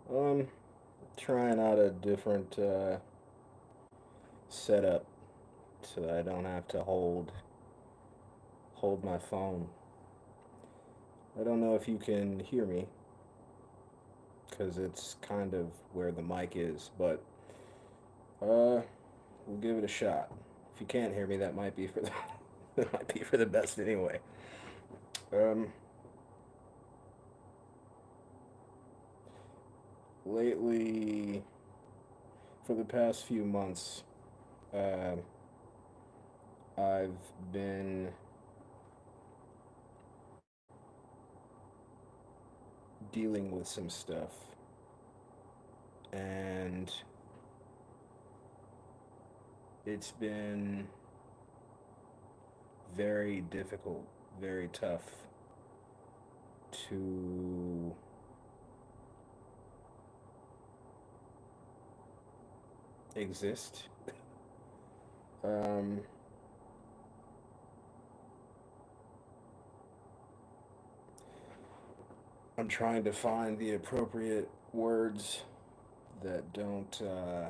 Um, Trying out a different setup so that I don't have to hold my phone. I don't know if you can hear me because it's kind of where the mic is, but we'll give it a shot. If you can't hear me, that might be for the that might be for the best anyway. Um, Lately, for the past few months, uh, I've been dealing with some stuff, and it's been very difficult, very tough to exist. Um, I'm trying to find the appropriate words that don't um,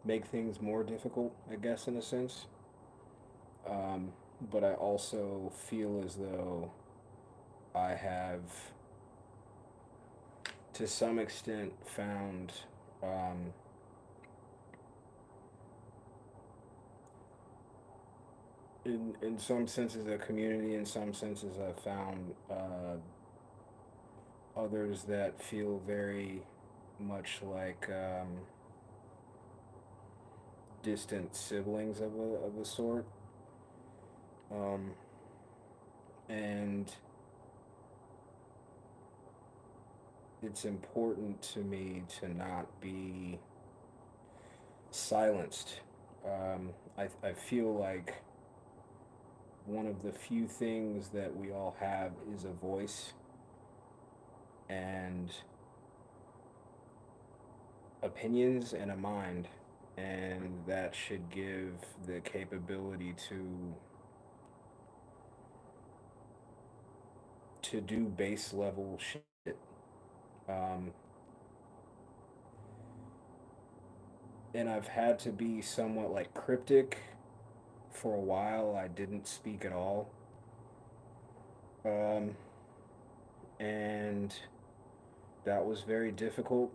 make things more difficult, I guess, in a sense. Um, but I also feel as though I have, to some extent, found um, in some senses a community. In some senses, I've found others that feel very much like distant siblings of a sort. Um, and it's important to me to not be silenced. I feel like one of the few things that we all have is a voice and opinions and a mind, and that should give the capability to do base level shit. Um, and I've had to be somewhat like cryptic for a while. I didn't speak at all. Um, and that was very difficult.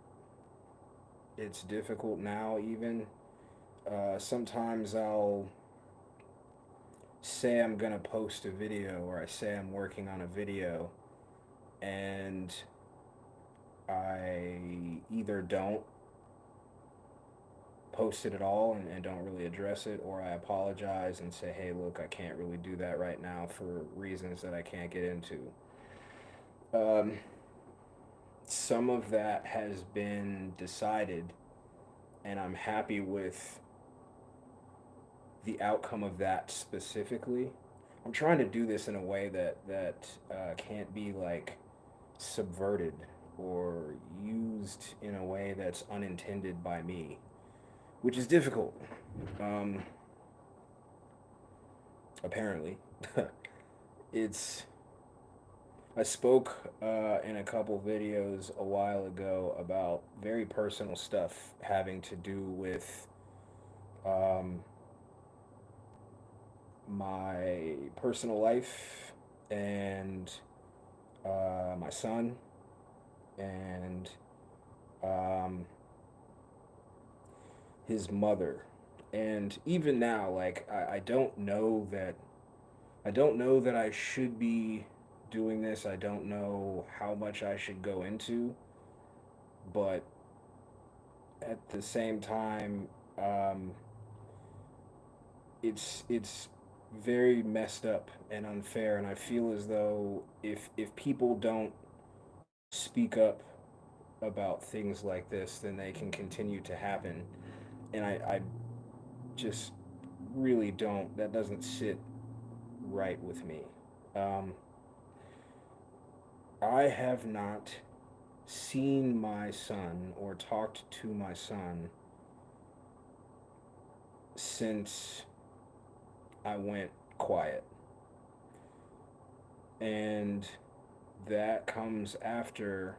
It's difficult now, even. Sometimes I'll say I'm gonna post a video or I say I'm working on a video and I either don't post it at all and don't really address it, or I apologize and say, hey, look, I can't really do that right now for reasons that I can't get into. Um, some of that has been decided, and I'm happy with the outcome of that specifically. I'm trying to do this in a way that can't be like subverted or used in a way that's unintended by me, which is difficult. Um, Apparently, it's. I spoke in a couple videos a while ago about very personal stuff having to do with um, my personal life and my son and um, his mother. And even now, like I don't know that I should be doing this. I don't know how much I should go into, but at the same time, um, it's very messed up and unfair, and I feel as though if people don't speak up about things like this, then they can continue to happen. And I just really don't. That doesn't sit right with me. Um, I have not seen my son or talked to my son since I went quiet. And that comes after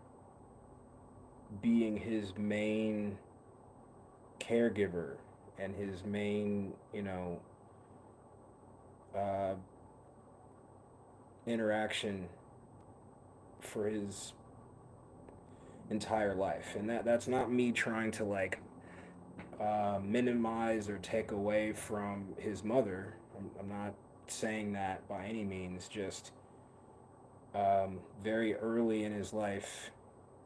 being his main caregiver and his main, uh, interaction for his entire life. And that's not me trying to like minimize or take away from his mother. I'm not saying that by any means. Just very early in his life,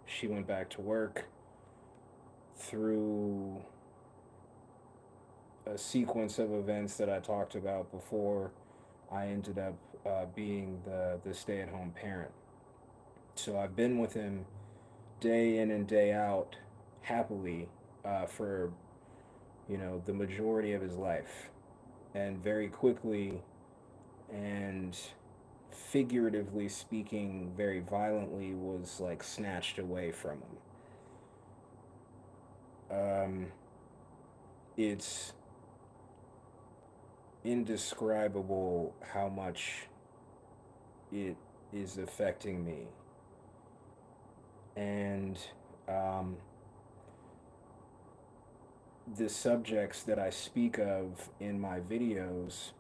she went back to work through a sequence of events that I talked about before. I ended up being the stay at home parent. So I've been with him day in and day out happily for the majority of his life, and very quickly and figuratively speaking very violently was like snatched away from him. It's indescribable how much it is affecting me, and um, the subjects that I speak of in my videos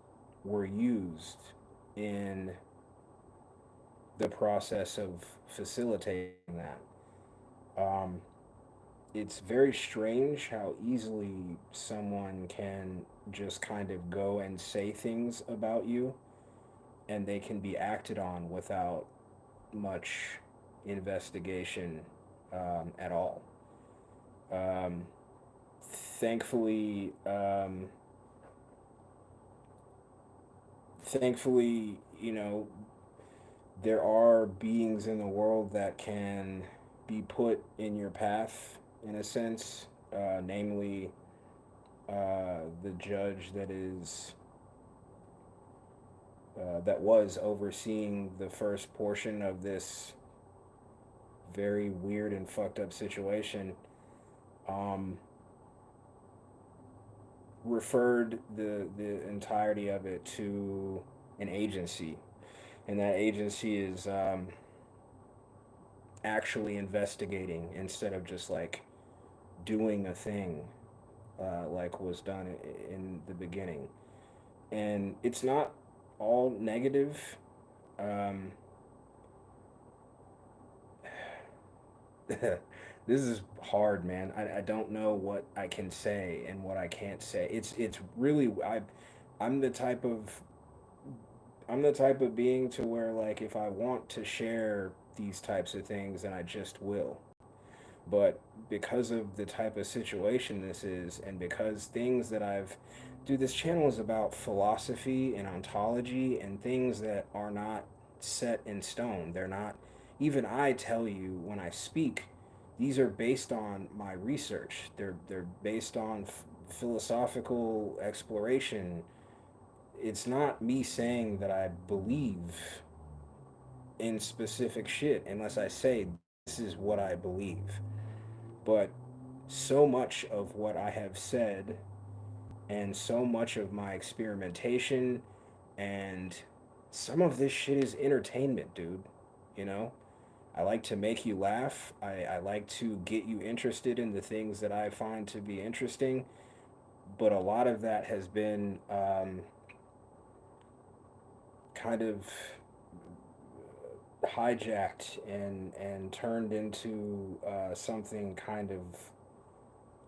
were used in the process of facilitating that. Um, it's very strange how easily someone can just kind of go and say things about you and they can be acted on without much investigation at all. Um, thankfully, thankfully, there are beings in the world that can be put in your path in a sense, namely the judge that was overseeing the first portion of this very weird and fucked up situation. Um, Referred the entirety of it to an agency, and that agency is actually investigating instead of just like doing a thing like was done in the beginning. And it's not all negative. Um, this is hard, man. I don't know what I can say and what I can't say. It's really I'm the type of I'm the type of being to where like if I want to share these types of things, then I just will. But because of the type of situation this is, and because things that dude, this channel is about philosophy and ontology and things that are not set in stone. They're not, even I tell you when I speak, these are based on my research. They're based on philosophical exploration. It's not me saying that I believe in specific shit unless I say this is what I believe. But so much of what I have said and so much of my experimentation and some of this shit is entertainment, dude. You know? I like to make you laugh. I like to get you interested in the things that I find to be interesting. But a lot of that has been kind of hijacked and turned into something kind of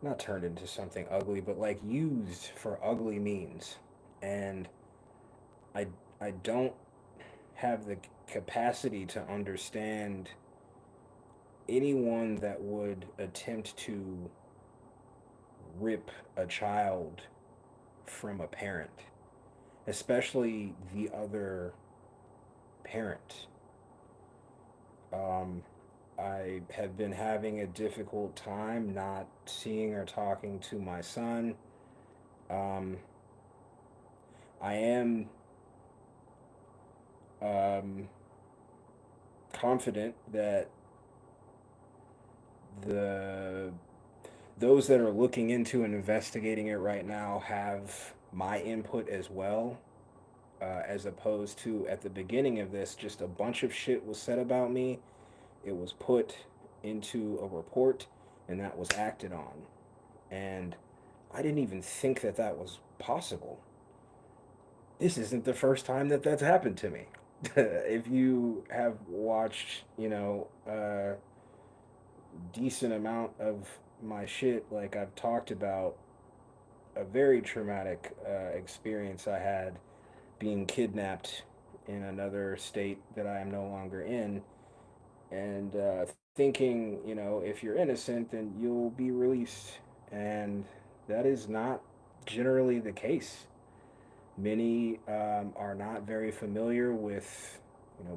not turned into something ugly, but like used for ugly means. And I I don't have the capacity to understand anyone that would attempt to rip a child from a parent, especially the other parent. Um, I have been having a difficult time not seeing or talking to my son. Um, I am um, confident that the those that are looking into and investigating it right now have my input as well, as opposed to at the beginning of this, just a bunch of shit was said about me. It was put into a report, and that was acted on. And I didn't even think that that was possible. This isn't the first time that that's happened to me. If you have watched, decent amount of my shit, like I've talked about a very traumatic experience I had being kidnapped in another state that I am no longer in, and thinking, if you're innocent, then you'll be released. And that is not generally the case. Many are not very familiar with,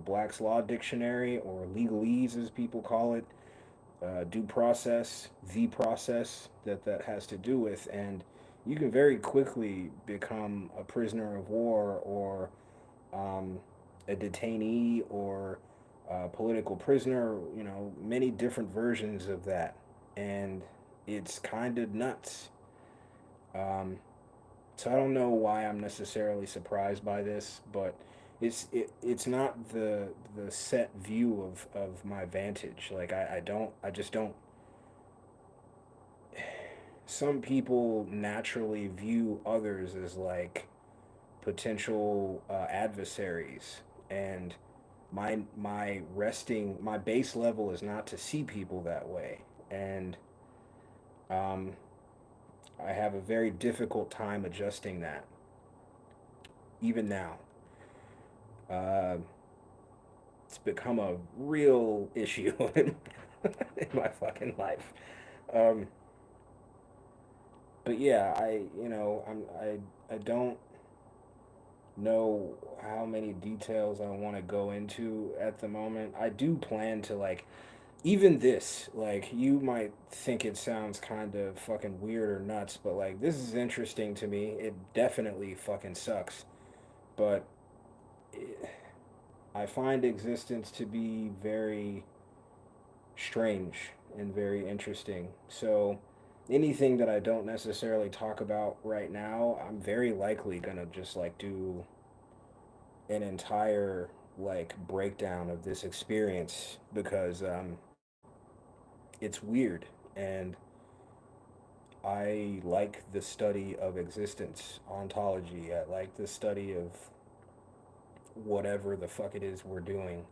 Black's Law Dictionary, or legalese as people call it, due process, the process that has to do with, and you can very quickly become a prisoner of war, or um, a detainee, or a political prisoner. Many different versions of that, and it's kind of nuts. Um, so I don't know why I'm necessarily surprised by this, but it's not the set view of my vantage. Like I just don't. Some people naturally view others as like potential adversaries, and my base level is not to see people that way, and um, I have a very difficult time adjusting that even now. Uh, it's become a real issue in my fucking life. Um, but yeah, I don't know how many details I want to go into at the moment. I do plan to, like, even this, like, you might think it sounds kind of fucking weird or nuts, but like this is interesting to me. It definitely fucking sucks, but I find existence to be very strange and very interesting. So anything that I don't necessarily talk about right now, I'm very likely gonna just like do an entire like breakdown of this experience, because it's weird, and I like the study of existence, ontology. I like the study of whatever the fuck it is we're doing.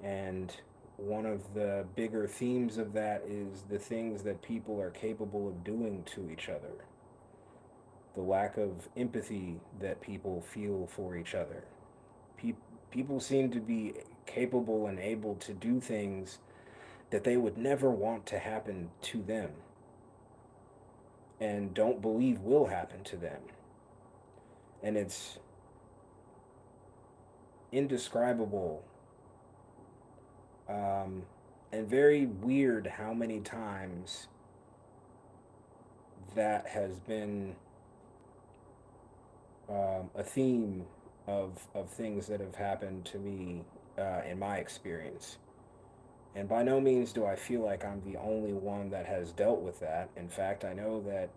And one of the bigger themes of that is the things that people are capable of doing to each other, the lack of empathy that people feel for each other. Pe- People seem to be capable and able to do things that they would never want to happen to them, and don't believe will happen to them. And it's indescribable, um, and very weird how many times that has been a theme of things that have happened to me in my experience. And by no means do I feel like I'm the only one that has dealt with that. In fact, I know that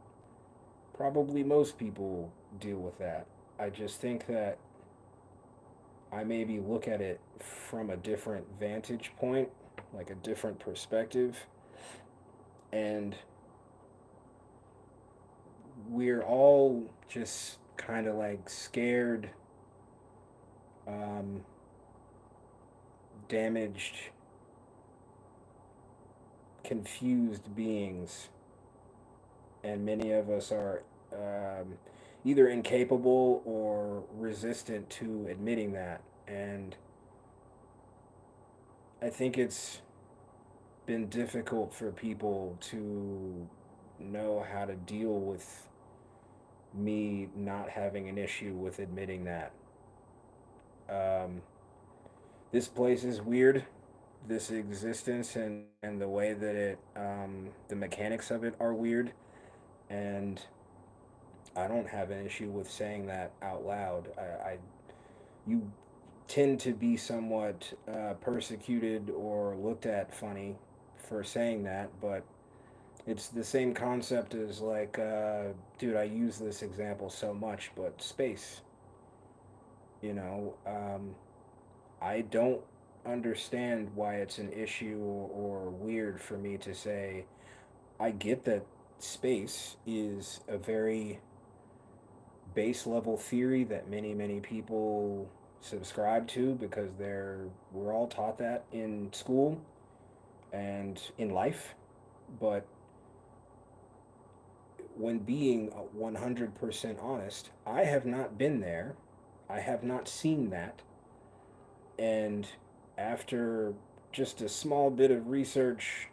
probably most people deal with that. I just think that I maybe look at it from a different vantage point, like a different perspective, and we're all just kind of like scared, um, damaged, confused beings, and many of us are either incapable or resistant to admitting that. And I think it's been difficult for people to know how to deal with me not having an issue with admitting that. Um, this place is weird. This existence, and the way that the mechanics of it are weird. And I don't have an issue with saying that out loud. You tend to be somewhat persecuted or looked at funny for saying that, but It's the same concept as like, dude, I use this example so much, but space, you know, I don't understand why it's an issue or weird for me to say, I get that space is a very base level theory that many people subscribe to because we're all taught that in school and in life. But when being 100% honest, I have not been there. I have not seen that. And after just a small bit of research,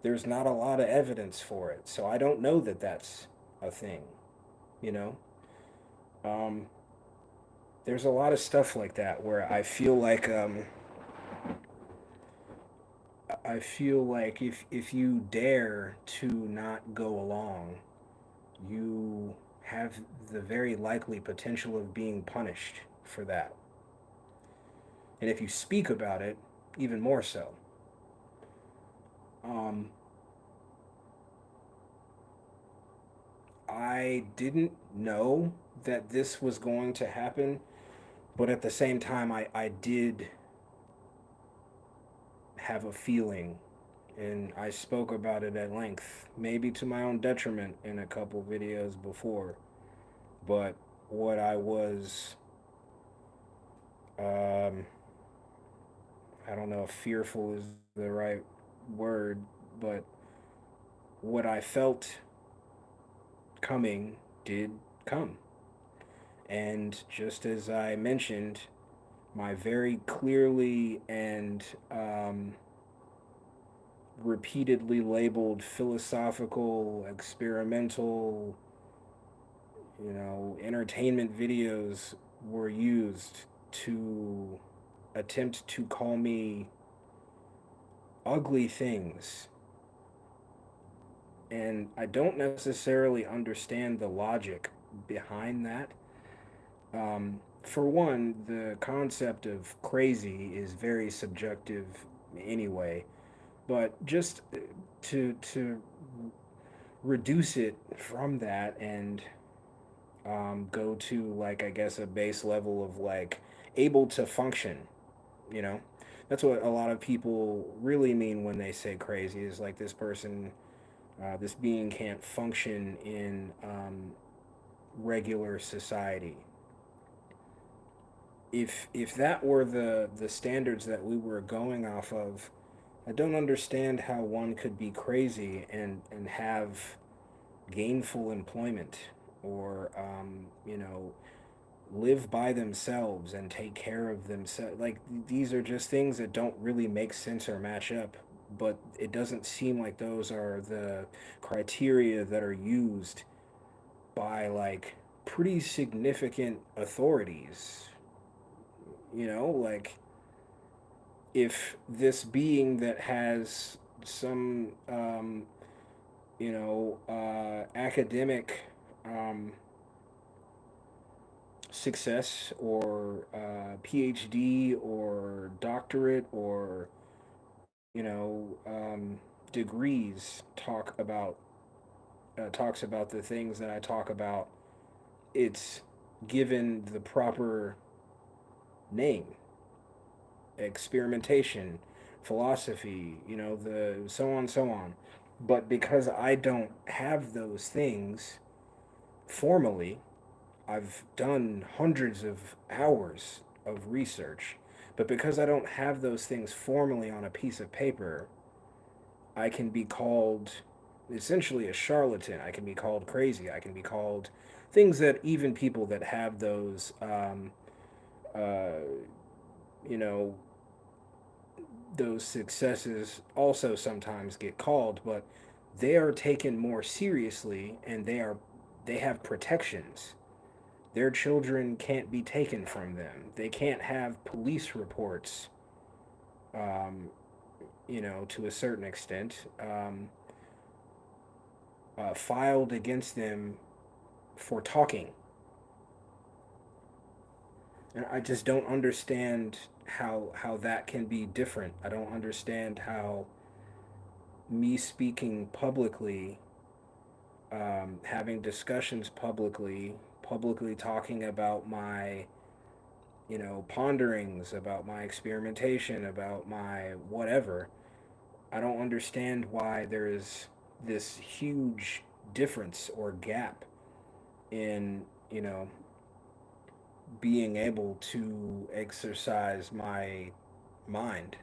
there's not a lot of evidence for it. So I don't know that that's a thing, you know? Um, there's a lot of stuff like that where I feel like if you dare to not go along, you have the very likely potential of being punished for that. And if you speak about it, even more so. Um, I didn't know that this was going to happen, but at the same time, I did have a feeling, and I spoke about it at length, maybe to my own detriment in a couple videos before. But what um, I don't know if fearful is the right word, but what I felt coming did come. And just as I mentioned, my very clearly and repeatedly labeled philosophical, experimental, entertainment videos were used to attempt to call me ugly things. And I don't necessarily understand the logic behind that. For one, the concept of crazy is very subjective anyway, but just to reduce it from that and go to like I guess a base level of like able to function, you know, that's what a lot of people really mean when they say crazy is like this person, this being can't function in regular society. If that were the standards that we were going off of, I don't understand how one could be crazy and have gainful employment or live by themselves and take care of themselves. Like these are just things that don't really make sense or match up. But it doesn't seem like those are the criteria that are used by like pretty significant authorities. Like if this being that has some academic um, success or PhD or doctorate or degrees talks about the things that I talk about. It's given the proper name: experimentation, philosophy, the so on so on. But because I don't have those things formally, I've done hundreds of hours of research, but because I don't have those things formally on a piece of paper, I can be called essentially a charlatan. I can be called crazy. I can be called things that even people that have those, uh, you know, those successes also sometimes get called, but they are taken more seriously and they have protections. Their children can't be taken from them. They can't have police reports, um, to a certain extent, filed against them for talking. And I just don't understand how that can be different. I don't understand how me speaking publicly, having discussions publicly, publicly talking about my, ponderings, about my experimentation, about my whatever. I don't understand why there is this huge difference or gap in, being able to exercise my mind.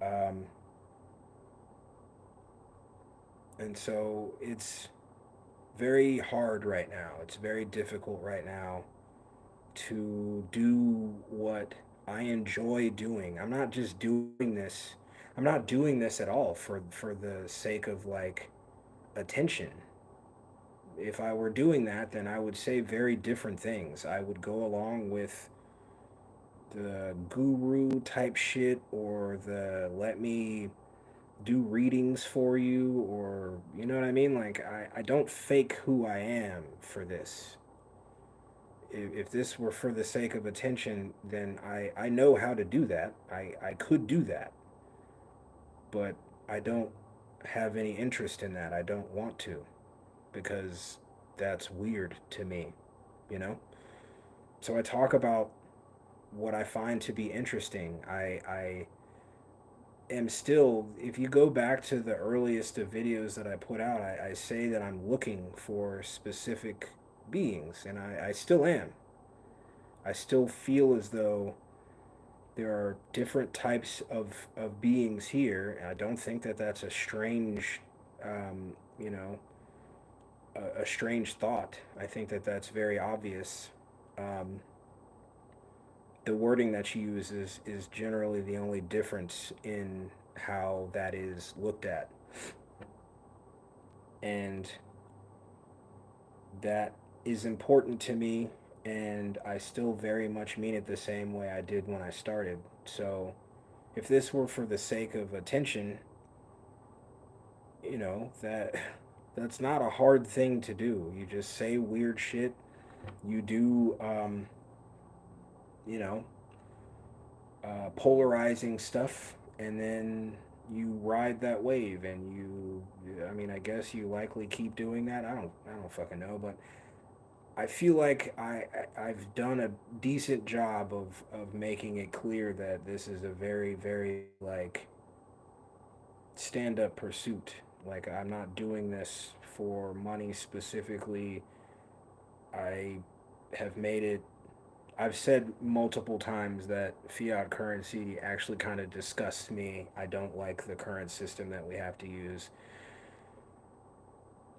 Um, and so it's very hard right now. It's very difficult right now to do what I enjoy doing. I'm not just doing this. I'm not doing this at all for the sake of like attention. If I were doing that, then I would say very different things. I would go along with the guru type shit or the let me do readings for you, or you know what I mean? Like I don't fake who I am for this. If this were for the sake of attention, then I know how to do that. I could do that, but I don't have any interest in that. I don't want to because that's weird to me, you know? So I talk about what I find to be interesting. I am still, if you go back to the earliest of videos that I put out, I say that I'm looking for specific beings, and I still am. I still feel as though there are different types of beings here. I don't think that that's a strange, um, you know, a strange thought. I think that that's very obvious. Um, the wording that she uses is generally the only difference in how that is looked at. And that is important to me, and I still very much mean it the same way I did when I started. So if this were for the sake of attention, that's not a hard thing to do. You just say weird shit. You do, you know, polarizing stuff, and then you ride that wave. And I mean, I guess you likely keep doing that. I don't fucking know, but I feel like I've done a decent job of making it clear that this is a very, very like stand up pursuit. Like, I'm not doing this for money specifically. I have made it. I've said multiple times that fiat currency actually kind of disgusts me. I don't like the current system that we have to use.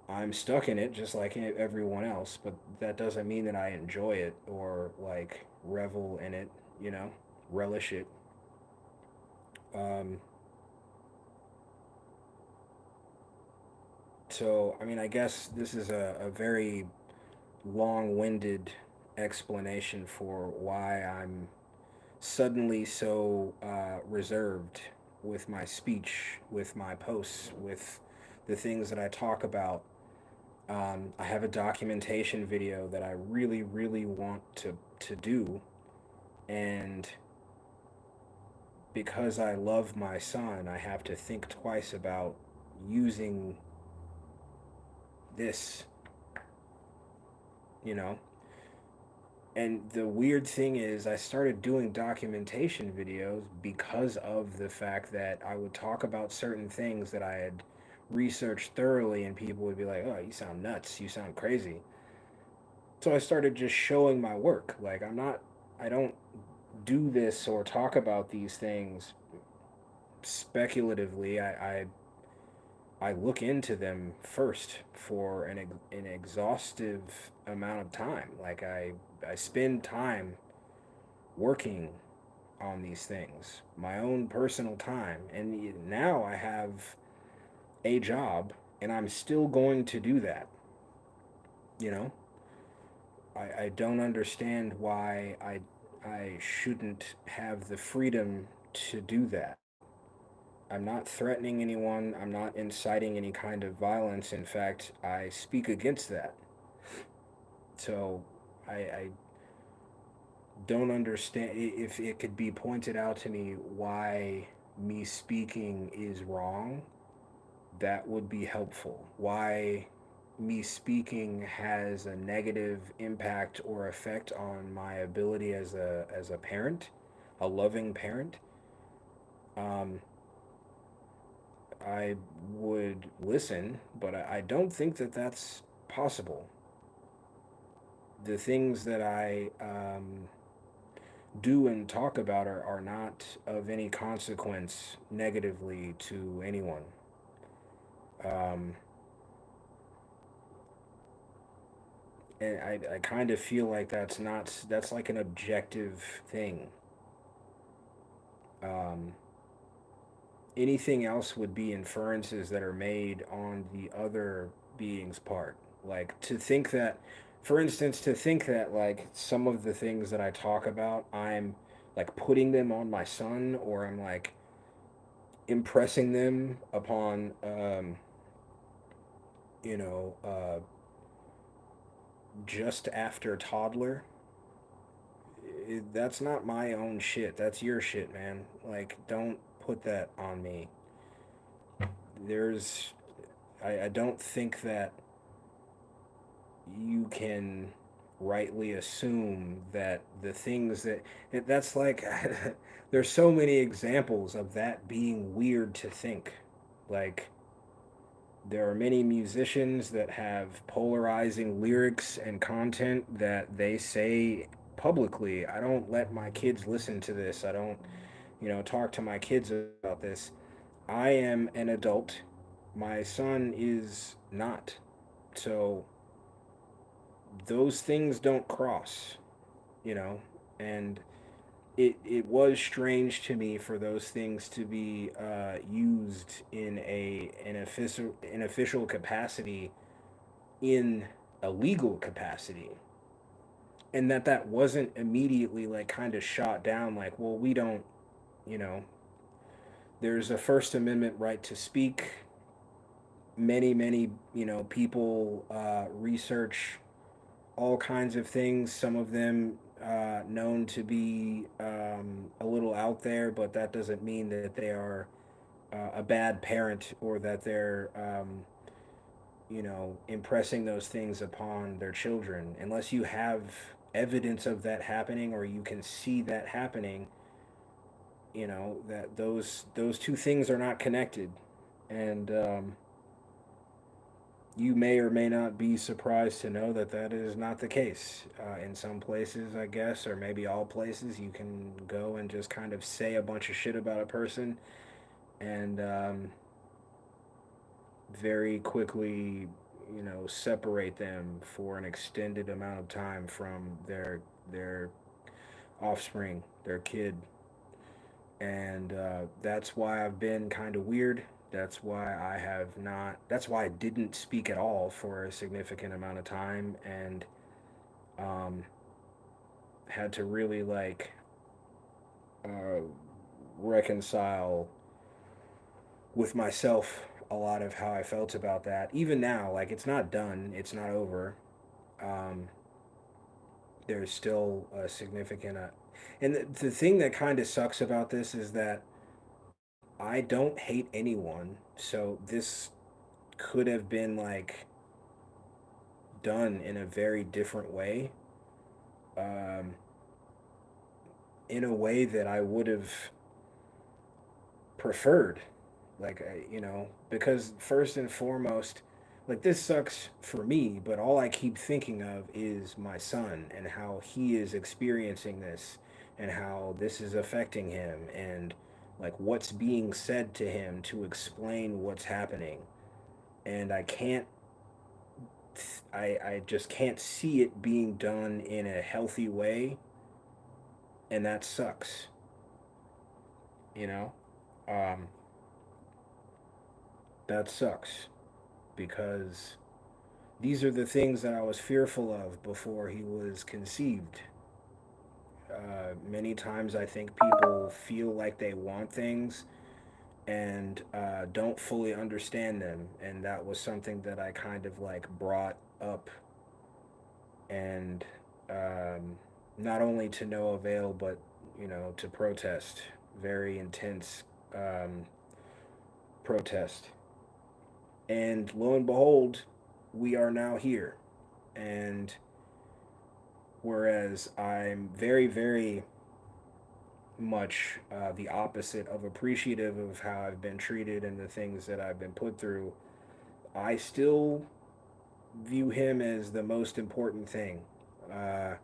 I'm stuck in it just like everyone else, but that doesn't mean that I enjoy it or like revel in it, you know, relish it. Um, so, I mean, I guess this is a very long winded explanation for why I'm suddenly so reserved with my speech, with my posts, with the things that I talk about. I have a documentation video that I really, really want to do, and because I love my son, I have to think twice about using this, you know. And the weird thing is, I started doing documentation videos because of the fact that I would talk about certain things that I had researched thoroughly, and people would be like, "Oh, you sound nuts. You sound crazy." So I started just showing my work. Like, I don't do this or talk about these things speculatively. I look into them first for an exhaustive amount of time. Like, I spend time working on these things, my own personal time. And now I have a job, and I'm still going to do that. You know, I don't understand why I shouldn't have the freedom to do that. I'm not threatening anyone. I'm not inciting any kind of violence. In fact, I speak against that. So I don't understand if it could be pointed out to me why me speaking is wrong, that would be helpful. Why me speaking has a negative impact or effect on my ability as a parent, a loving parent, um, I would listen, but I don't think that that's possible. The things that I do and talk about are not of any consequence negatively to anyone. Um, and I kind of feel like that's like an objective thing. Um, Anything else would be inferences that are made on the other being's part. Like to think that, for instance, to think that like some of the things that I talk about, I'm like putting them on my son, or I'm like impressing them upon, you know, just after toddler. That's not my own shit. That's your shit, man. Like, don't put that on me. There's, I don't think that you can rightly assume that the things that that's like there's so many examples of that being weird to think. Like there are many musicians that have polarizing lyrics and content that they say publicly, I don't let my kids listen to this. I don't, talk to my kids about this. I am an adult. My son is not. So those things don't cross, you know, and it was strange to me for those things to be used in an official capacity, in a legal capacity, and that wasn't immediately like kind of shot down like, well, we don't, you know, there's a First Amendment right to speak. Many people research all kinds of things, some of them known to be a little out there, but that doesn't mean that they are a bad parent, or that they're, impressing those things upon their children. Unless you have evidence of that happening, or you can see that happening, that those two things are not connected. And you may or may not be surprised to know that that is not the case. In some places, I guess, or maybe all places, you can go and just kind of say a bunch of shit about a person, and very quickly, separate them for an extended amount of time from their offspring, their kid. And that's why I've been kind of weird. That's why I have not. That's why I didn't speak at all for a significant amount of time, and um, had to really like uh, reconcile with myself a lot of how I felt about that. Even now, like it's not done. It's not over. Um, there's still a significant. And the thing that kind of sucks about this is that I don't hate anyone, so this could have been like done in a very different way, um, in a way that I would have preferred. Like, because first and foremost, like this sucks for me, but all I keep thinking of is my son and how he is experiencing this, and how this is affecting him, and like what's being said to him to explain what's happening. And I just can't see it being done in a healthy way, and that sucks, you know? Um, that sucks because these are the things that I was fearful of before he was conceived. Many times I think people feel like they want things and don't fully understand them, and that was something that I kind of like brought up, and um, not only to no avail, but to protest very intense. um, protest. And lo and behold, we are now here. And whereas I'm very, very much the opposite of appreciative of how I've been treated and the things that I've been put through, I still view him as the most important thing. Uh,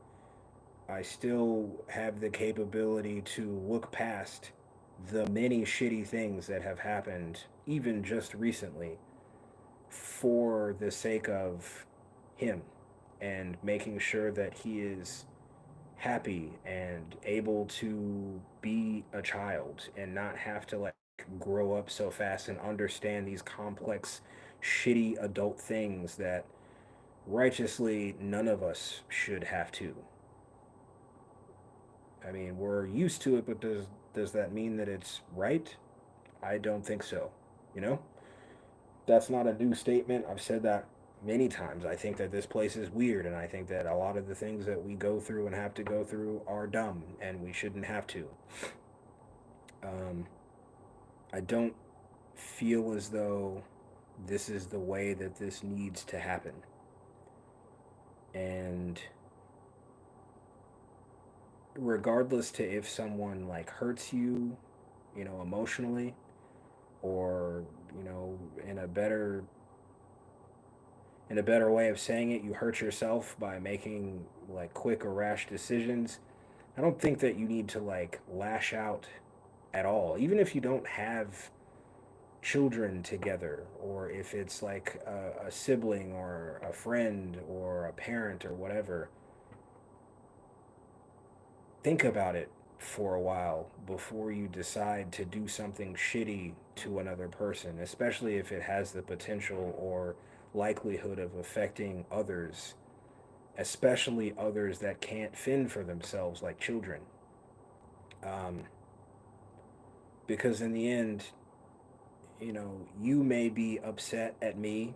I still have the capability to look past the many shitty things that have happened, even just recently, for the sake of him and making sure that he is happy and able to be a child and not have to like grow up so fast and understand these complex shitty adult things that righteously none of us should have to. I mean, we're used to it, but does that mean that it's right? I don't think so. You know? That's not a new statement. I've said that many times. I think that this place is weird, and I think that a lot of the things that we go through and have to go through are dumb, and we shouldn't have to. Um, I don't feel as though this is the way that this needs to happen. And regardless to if someone like hurts you, emotionally, or you know, in a better way of saying it, you hurt yourself by making like quick or rash decisions. I don't think that you need to like lash out at all, even if you don't have children together, or if it's like a sibling or a friend or a parent or whatever. Think about it for a while before you decide to do something shitty to another person, especially if it has the potential or likelihood of affecting others, especially others that can't fend for themselves, like children. Um, because in the end, you may be upset at me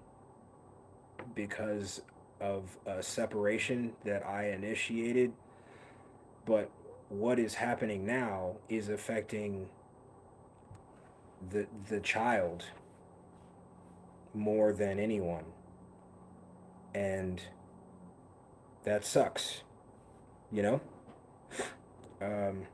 because of a separation that I initiated, but what is happening now is affecting the child more than anyone, and that sucks. You know. Um,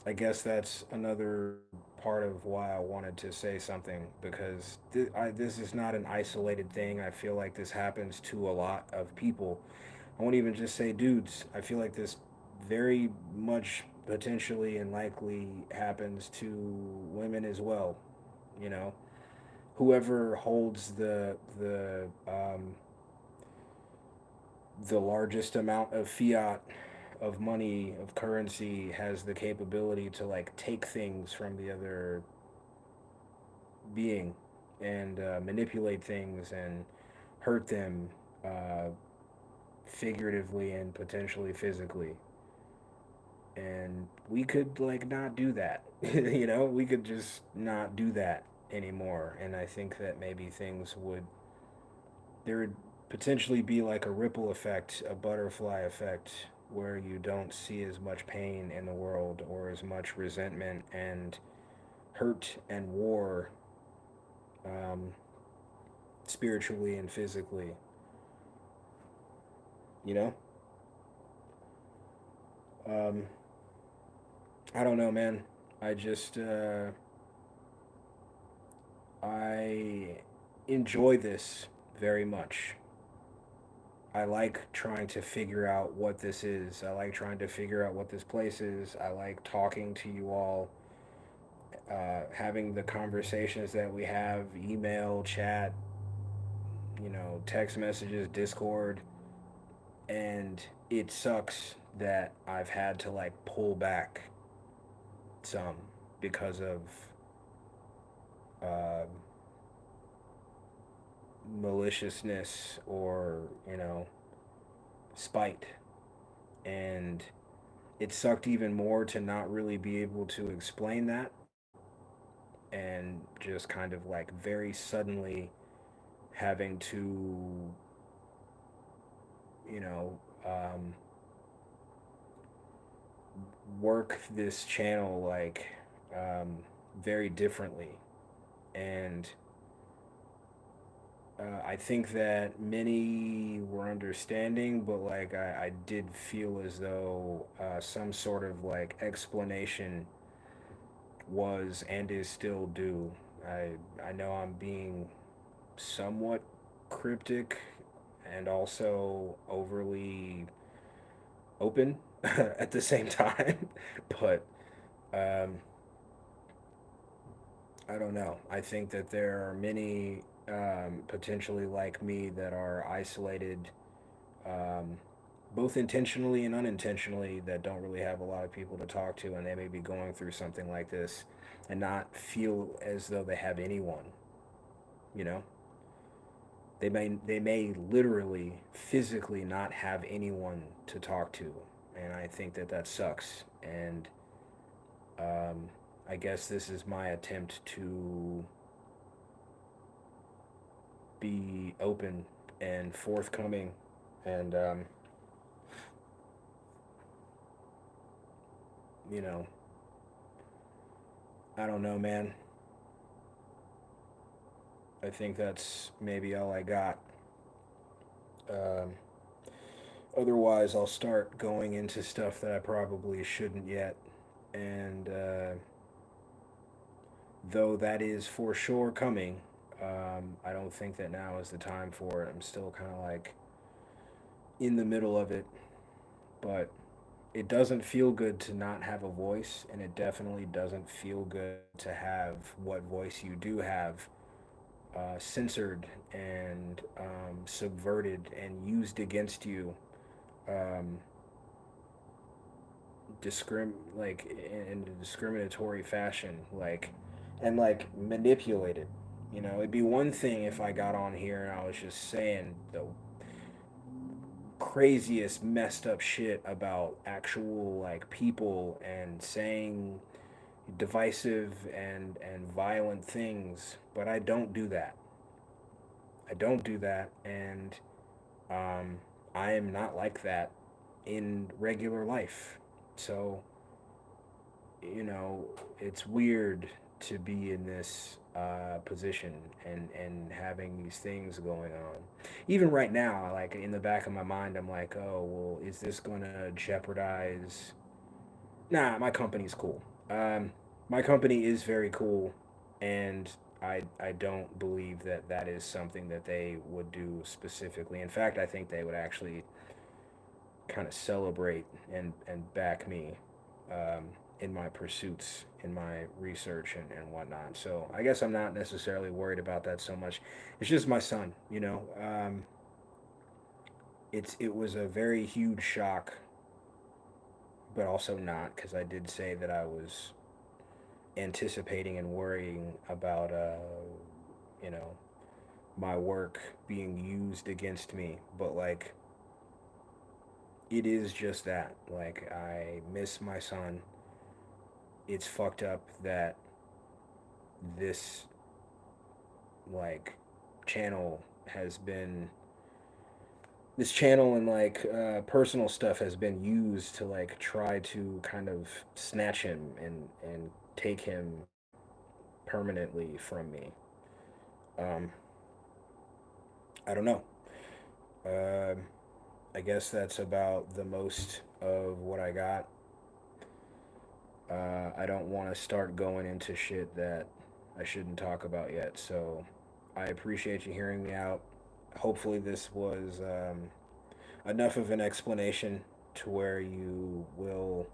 I guess that's another part of why I wanted to say something because this is not an isolated thing. I feel like this happens to a lot of people. I won't even just say dudes. I feel like this very much potentially and likely happens to women as well. You know, whoever holds the largest amount of fiat of money of currency has the capability to like take things from the other being and manipulate things and hurt them uh, figuratively and potentially physically. And we could like not do that. We could just not do that anymore. And I think that maybe things would there would potentially be like a ripple effect, a butterfly effect, where you don't see as much pain in the world or as much resentment and hurt and war, um, spiritually and physically. You know, um, I don't know, man. I just I enjoy this very much. I like trying to figure out what this is. I like trying to figure out what this place is. I like talking to you all, having the conversations that we have, email, chat, text messages, Discord, and it sucks that I've had to like pull back some because of uh, maliciousness or spite, and it sucked even more to not really be able to explain that and just kind of like very suddenly having to you know work this channel like um, very differently. And I think that many were understanding, but like I did feel as though some sort of like explanation was and is still due. I know I'm being somewhat cryptic and also overly open at the same time, but um, I don't know. I think that there are many potentially like me that are isolated, um, both intentionally and unintentionally, that don't really have a lot of people to talk to, and they may be going through something like this and not feel as though they have anyone. You know, they may literally physically not have anyone to talk to, and I think that that sucks. And um, I guess this is my attempt to be open and forthcoming. And you know, I don't know, man. I think that's maybe all I got. um, Otherwise I'll start going into stuff that I probably shouldn't yet. And though that is for sure coming, I don't think that now is the time for it. I'm still kind of like in the middle of it, but it doesn't feel good to not have a voice, and it definitely doesn't feel good to have what voice you do have censored and subverted and used against you, um, like in a discriminatory fashion, like and like manipulated. You know, it'd be one thing if I got on here and I was just saying the craziest messed up shit about actual like people and saying divisive and violent things, but I don't do that. I don't do that, and um, I am not like that in regular life. So, you know, it's weird to be in this position and having these things going on. Even right now, like in the back of my mind, I'm like, oh, well, is this going to jeopardize? Nah, my company's cool. My company is very cool, and I don't believe that that is something that they would do specifically. In fact, I think they would actually kind of celebrate and back me um, in my pursuits, in my research and whatnot. So I guess I'm not necessarily worried about that so much. It's just my son, you know. It was a very huge shock, but also not, because I did say that I was anticipating and worrying about you know, my work being used against me. But like, it is just that. Like, I miss my son. It's fucked up that this like channel has been this channel and like personal stuff has been used to like try to kind of snatch him and take him permanently from me. um I don't know. um I guess that's about the most of what I got. I don't want to start going into shit that I shouldn't talk about yet. So I appreciate you hearing me out. Hopefully, this was enough of an explanation to where you will,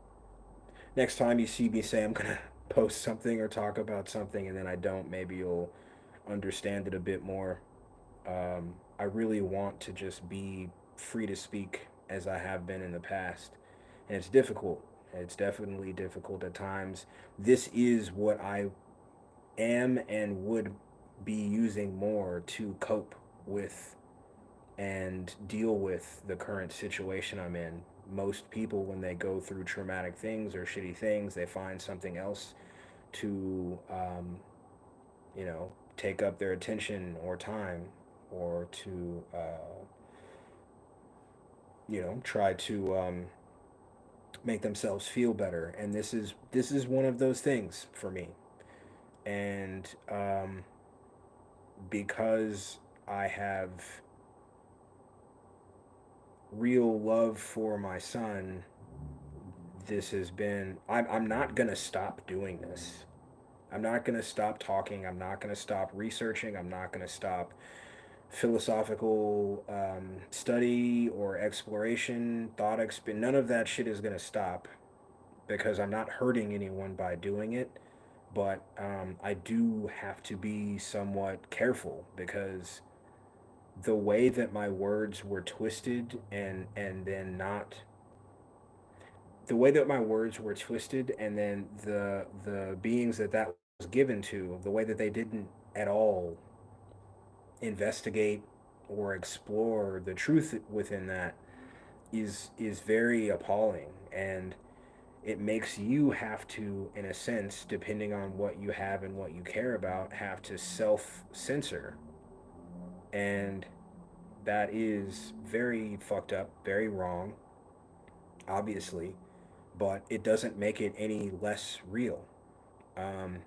next time you see me say I'm going to post something or talk about something and then I don't, maybe you'll understand it a bit more. I really want to just be free to speak as I have been in the past. And it's difficult. It's definitely difficult at times. This is what I am and would be using more to cope with and deal with the current situation I'm in. Most people, when they go through traumatic things or shitty things, they find something else to, you know, take up their attention or time, or to, you know, try to make themselves feel better. And this is one of those things for me. And because I have real love for my son, this has been. I'm not gonna stop doing this. I'm not gonna stop talking. I'm not gonna stop researching. I'm not gonna stop philosophical study or exploration, none of that shit is gonna stop because I'm not hurting anyone by doing it. But I do have to be somewhat careful because the way that my words were twisted and then not the way that my words were twisted and then the beings that was given to, the way that they didn't at all investigate or explore the truth within that is very appalling. And it makes you have to, in a sense, depending on what you have and what you care about, have to self censor. And that is very fucked up, very wrong, obviously, but it doesn't make it any less real. Um,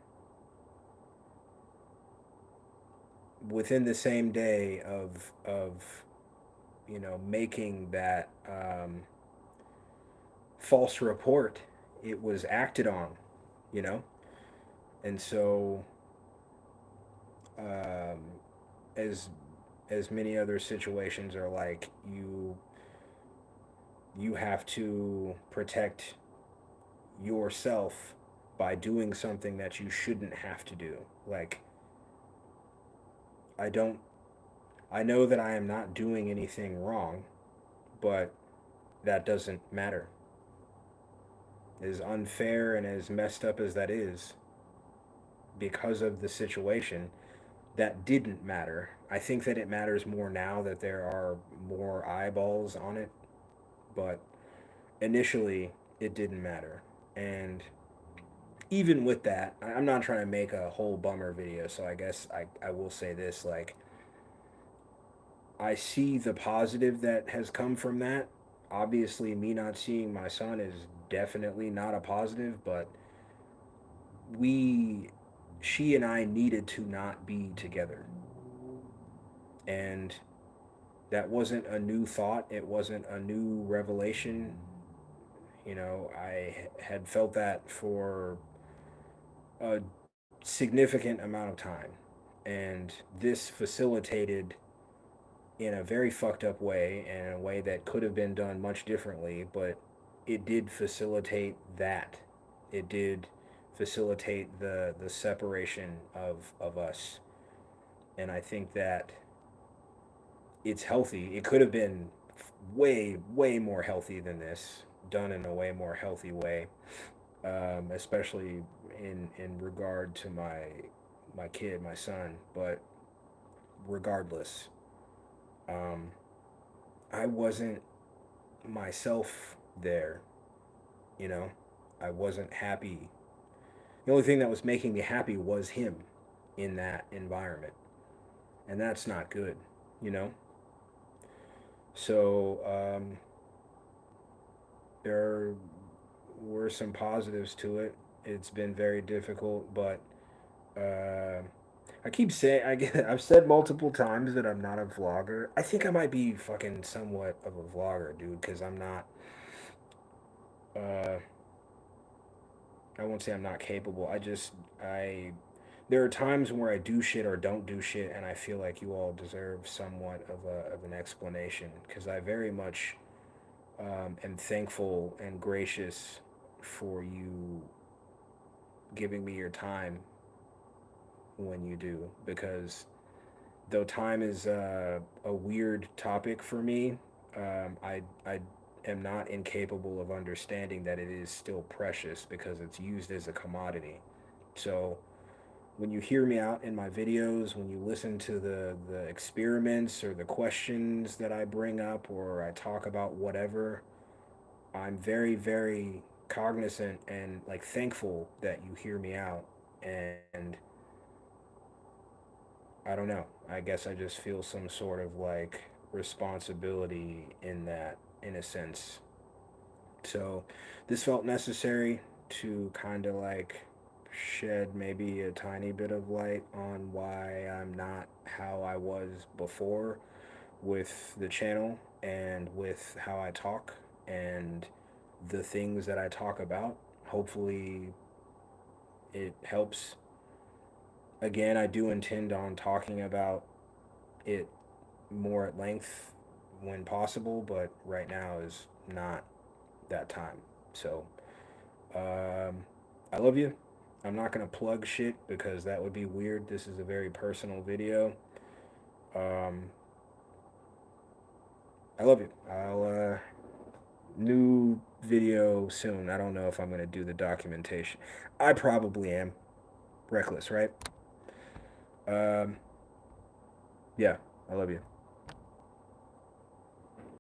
Within the same day of making that false report, it was acted on, you know, and so um, as as many other situations are like you have to protect yourself by doing something that you shouldn't have to do. Like I don't I know that I am not doing anything wrong, but that doesn't matter. As unfair and as messed up as that is, because of the situation, that didn't matter. I think that it matters more now that there are more eyeballs on it, but initially it didn't matter. And even with that, I'm not trying to make a whole bummer video, so I guess I will say this, like I see the positive that has come from that. Obviously, me not seeing my son is definitely not a positive, but we, she and I needed to not be together. And that wasn't a new thought, it wasn't a new revelation. I had felt that for a significant amount of time. And this facilitated in a very fucked up way and in a way that could have been done much differently, but it did facilitate that. It did facilitate the separation of us. And I think that it's healthy. It could have been way more healthy than this, done in a way more healthy way, especially in regard to my kid, my son. But regardless, um, I wasn't myself there. You know, I wasn't happy. The only thing that was making me happy was him in that environment, and that's not good. You know, so there were some positives to it. It's been very difficult, but uh, I keep saying I've said multiple times that I'm not a vlogger. I think I might be fucking somewhat of a vlogger, dude, because I'm not. Uh, I won't say I'm not capable. I. There are times where I do shit or don't do shit, and I feel like you all deserve somewhat of an explanation because I very much am thankful and gracious for you giving me your time when you do because though time is a weird topic for me, I am not incapable of understanding that it is still precious because it's used as a commodity. So when you hear me out in my videos, when you listen to the experiments or the questions that I bring up or I talk about whatever, I'm very cognizant and like thankful that you hear me out. And I don't know. I guess I just feel some sort of like responsibility in that, in a sense. So this felt necessary to kind of like shed maybe a tiny bit of light on why I'm not how I was before with the channel and with how I talk and the things that I talk about. Hopefully, it helps. Again, I do intend on talking about it more at length when possible, but right now is not that time. So, I love you. I'm not going to plug shit because that would be weird. This is a very personal video. Um, I love you. New video soon. I don't know if I'm going to do the documentation. I probably am. Reckless, right? Um, yeah, I love you.